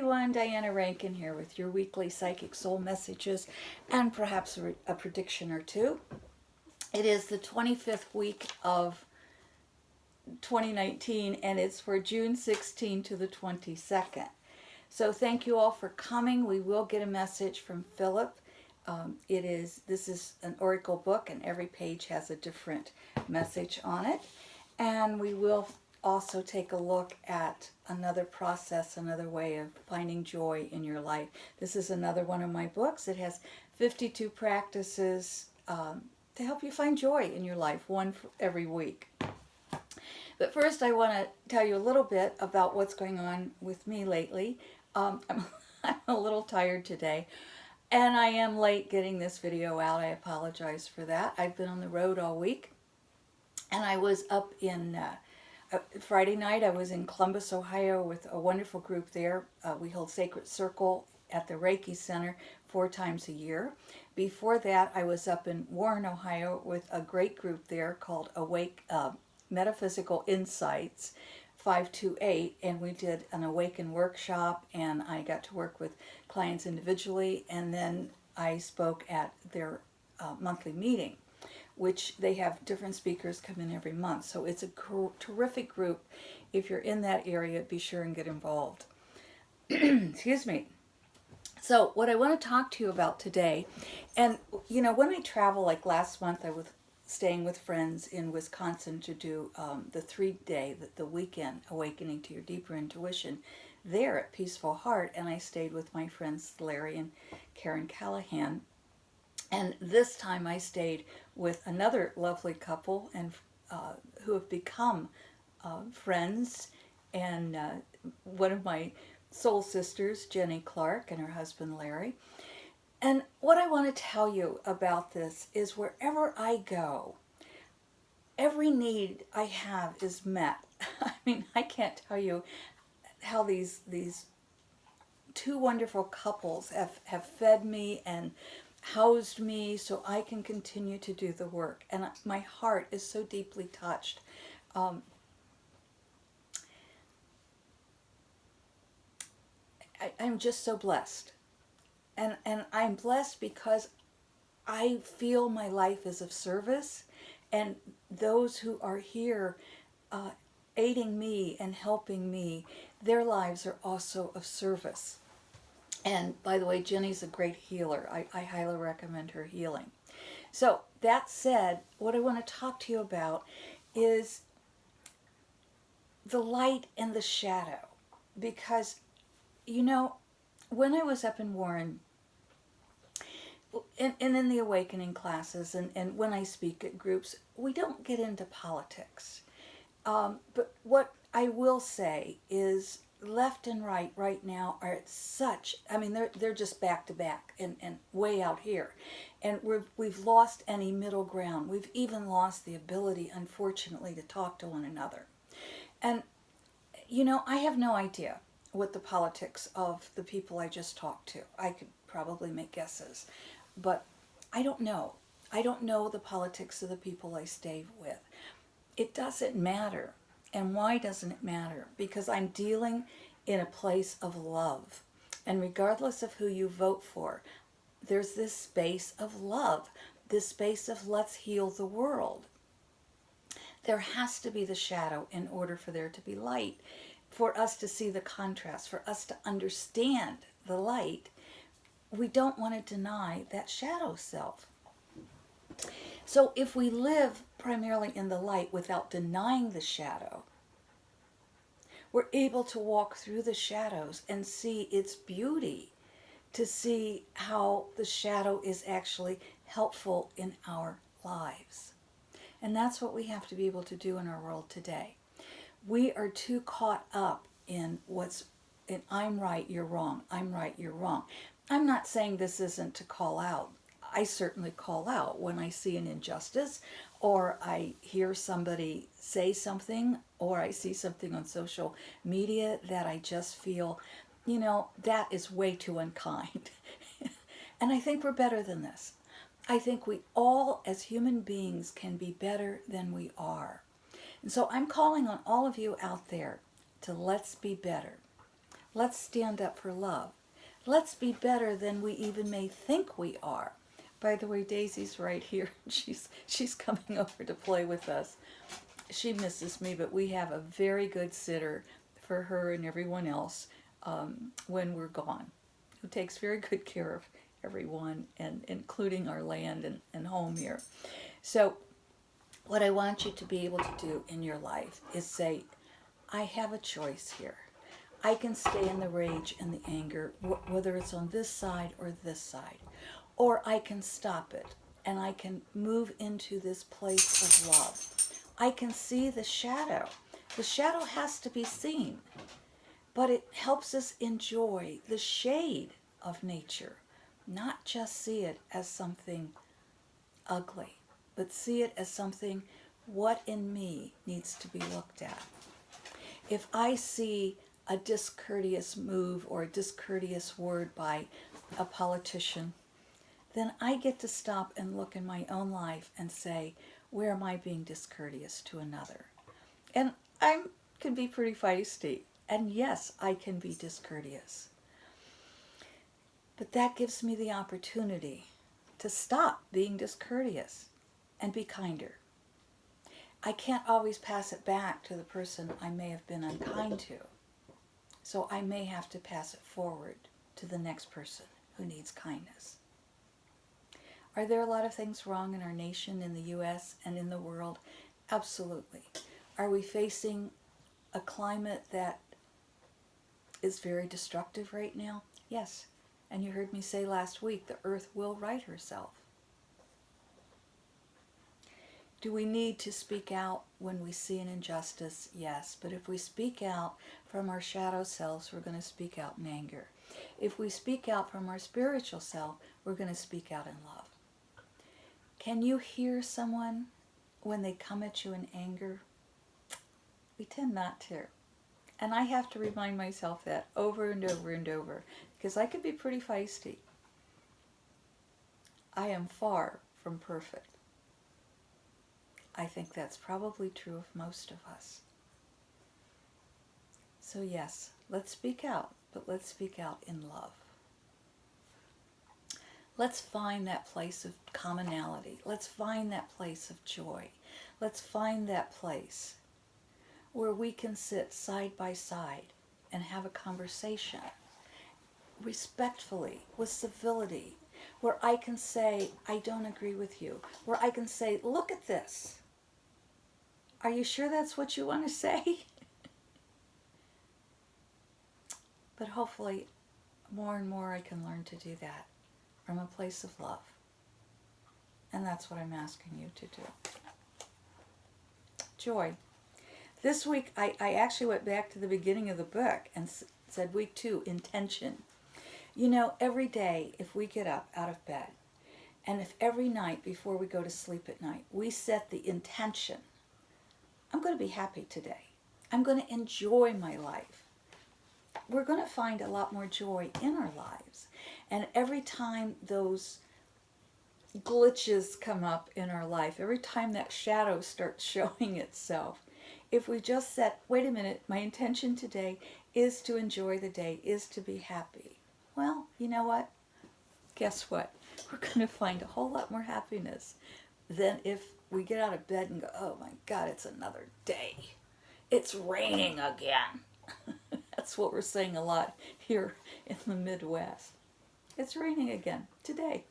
everyone, Diana Rankin here with your weekly Psychic Soul messages and perhaps a prediction or two. It is the 25th week of 2019 and it's for June 16 to the 22nd. So thank you all for coming. We will get a message from Philip. This is an oracle book and every page has a different message on it. And we will also take a look at another process, another way of finding joy in your life. This is another one of my books. It has 52 practices to help you find joy in your life, one for every week. But first I want to tell you a little bit about what's going on with me lately. I'm a little tired today. And I am late getting this video out. I apologize for that. I've been on the road all week. And I was up in Friday night. I was in Columbus, Ohio with a wonderful group there. We hold Sacred Circle at the Reiki Center 4 times a year. Before that, I was up in Warren, Ohio with a great group there called Awake Metaphysical Insights 528, and we did an Awaken workshop, and I got to work with clients individually, and then I spoke at their monthly meeting, which they have different speakers come in every month. So it's a terrific group. If you're in that area, be sure and get involved. Excuse me. So what I want to talk to you about today, and you know, when I travel, like last month I was staying with friends in Wisconsin to do the 3-day, the weekend, Awakening to Your Deeper Intuition, there at Peaceful Heart, and I stayed with my friends Larry and Karen Callahan. And this time I stayed with another lovely couple and who have become friends, and one of my soul sisters, Jenny Clark, and her husband Larry. And what I want to tell you about this is wherever I go, every need I have is met. I mean, I can't tell you how these 2 wonderful couples have fed me and housed me so I can continue to do the work. And my heart is so deeply touched. I'm just so blessed. And I'm blessed because I feel my life is of service, and those who are here aiding me and helping me, their lives are also of service. And by the way, Jenny's a great healer. I highly recommend her healing. So that said, what I want to talk to you about is the light and the shadow. Because, you know, when I was up in Warren, and in the awakening classes, and when I speak at groups, we don't get into politics. But what I will say is left and right now are at such, I mean, they're just back to back and way out here. And we've lost any middle ground. We've even lost the ability, unfortunately, to talk to one another. And, you know, I have no idea what the politics of the people I just talked to. I could probably make guesses. But I don't know. I don't know the politics of the people I stay with. It doesn't matter. And why doesn't it matter? Because I'm dealing in a place of love. And regardless of who you vote for, there's this space of love, this space of let's heal the world. There has to be the shadow in order for there to be light, for us to see the contrast, for us to understand the light. We don't want to deny that shadow self. So if we live primarily in the light without denying the shadow, we're able to walk through the shadows and see its beauty, to see how the shadow is actually helpful in our lives. And that's what we have to be able to do in our world today. We are too caught up in I'm right, you're wrong, I'm right, you're wrong. I'm not saying this isn't to call out. I certainly call out when I see an injustice, or I hear somebody say something, or I see something on social media that I just feel, you know, that is way too unkind. And I think we're better than this. I think we all, as human beings, can be better than we are. And so I'm calling on all of you out there to let's be better. Let's stand up for love. Let's be better than we even may think we are. By the way, Daisy's right here. She's coming over to play with us. She misses me, but we have a very good sitter for her and everyone else when we're gone, who takes very good care of everyone, and including our land and home here. So what I want you to be able to do in your life is say, I have a choice here. I can stay in the rage and the anger, whether it's on this side or this side, or I can stop it and I can move into this place of love. I can see the shadow. The shadow has to be seen, but it helps us enjoy the shade of nature, not just see it as something ugly, but see it as something, what in me needs to be looked at. If I see a discourteous move or a discourteous word by a politician, then I get to stop and look in my own life and say, where am I being discourteous to another? And I can be pretty feisty. And yes, I can be discourteous. But that gives me the opportunity to stop being discourteous and be kinder. I can't always pass it back to the person I may have been unkind to. So I may have to pass it forward to the next person who needs kindness. Are there a lot of things wrong in our nation, in the U.S., and in the world? Absolutely. Are we facing a climate that is very destructive right now? Yes. And you heard me say last week, the earth will right herself. Do we need to speak out when we see an injustice? Yes. But if we speak out from our shadow selves, we're going to speak out in anger. If we speak out from our spiritual self, we're going to speak out in love. Can you hear someone when they come at you in anger? We tend not to. And I have to remind myself that over and over and over, because I can be pretty feisty. I am far from perfect. I think that's probably true of most of us. So yes, let's speak out, but let's speak out in love. Let's find that place of commonality. Let's find that place of joy. Let's find that place where we can sit side by side and have a conversation respectfully, with civility, where I can say, I don't agree with you, where I can say, look at this. Are you sure that's what you want to say? But hopefully, more and more I can learn to do that from a place of love. And that's what I'm asking you to do. Joy. This week, I actually went back to the beginning of the book and said, week 2, intention. You know, every day, if we get up out of bed, and if every night before we go to sleep at night, we set the intention, I'm going to be happy today. I'm going to enjoy my life. We're going to find a lot more joy in our lives. And every time those glitches come up in our life, every time that shadow starts showing itself, if we just set, wait a minute, my intention today is to enjoy the day, is to be happy. Well, you know what? Guess what? We're going to find a whole lot more happiness than if we get out of bed and go, oh my God, it's another day. It's raining again. That's what we're saying a lot here in the Midwest. It's raining again today.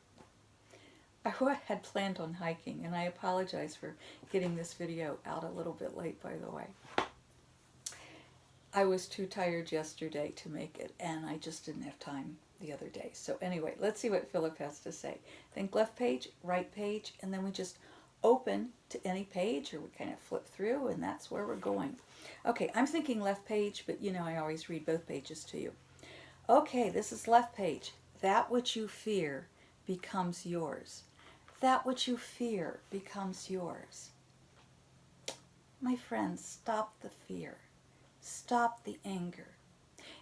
I had planned on hiking, and I apologize for getting this video out a little bit late, by the way. I was too tired yesterday to make it, and I just didn't have time the other day. So anyway, let's see what Philip has to say. Think left page, right page, and then we just open to any page, or we kind of flip through, and that's where we're going. Okay, I'm thinking left page, but you know I always read both pages to you. Okay, this is left page. That which you fear becomes yours. That which you fear becomes yours. My friends, stop the fear. Stop the anger.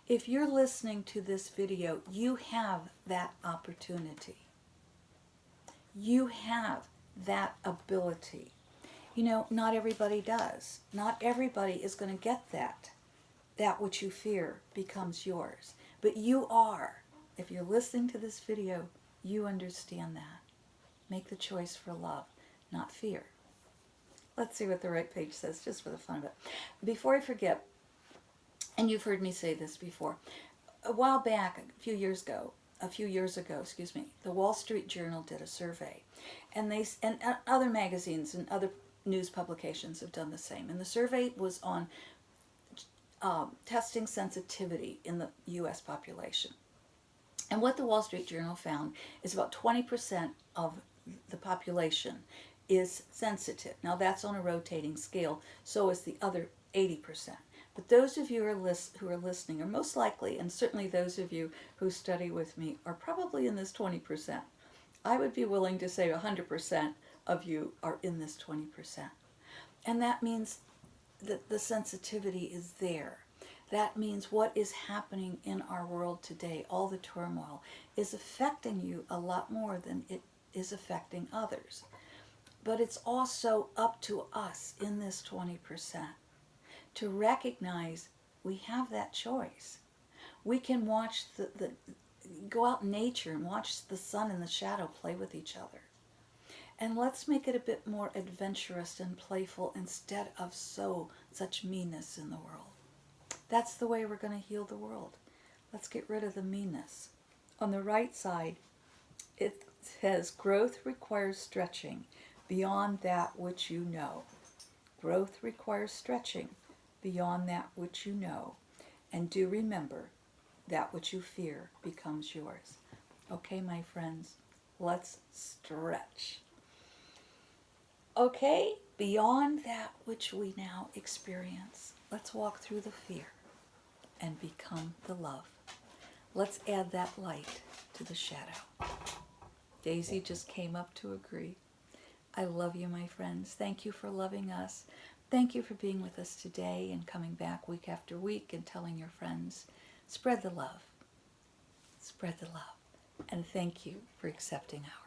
If you're listening to this video, you have that opportunity. You have that ability. You know, not everybody does. Not everybody is going to get that. that which you fear becomes yours. But you are, if you're listening to this video, you understand that. Make the choice for love, not fear. Let's see what the right page says, just for the fun of it. Before I forget, and you've heard me say this before, a while back, a few years ago, the Wall Street Journal did a survey, and other magazines and other news publications have done the same. And the survey was on testing sensitivity in the U.S. population. And what the Wall Street Journal found is about 20% of the population is sensitive. Now that's on a rotating scale, so is the other 80%. But those of you who are listening are most likely, and certainly those of you who study with me, are probably in this 20%. I would be willing to say 100% of you are in this 20%. And that means that the sensitivity is there. That means what is happening in our world today, all the turmoil, is affecting you a lot more than it is affecting others. But it's also up to us in this 20% to recognize we have that choice. We can watch go out in nature and watch the sun and the shadow play with each other. And let's make it a bit more adventurous and playful instead of such meanness in the world. That's the way we're going to heal the world. Let's get rid of the meanness. On the right side, it says, growth requires stretching beyond that which you know. Growth requires stretching beyond that which you know. And do remember, that which you fear becomes yours. Okay, my friends, let's stretch. Okay, beyond that which we now experience, let's walk through the fear and become the love. Let's add that light to the shadow. Daisy just came up to agree. I love you, my friends. Thank you for loving us. Thank you for being with us today and coming back week after week and telling your friends. Spread the love. Spread the love. And thank you for accepting ours.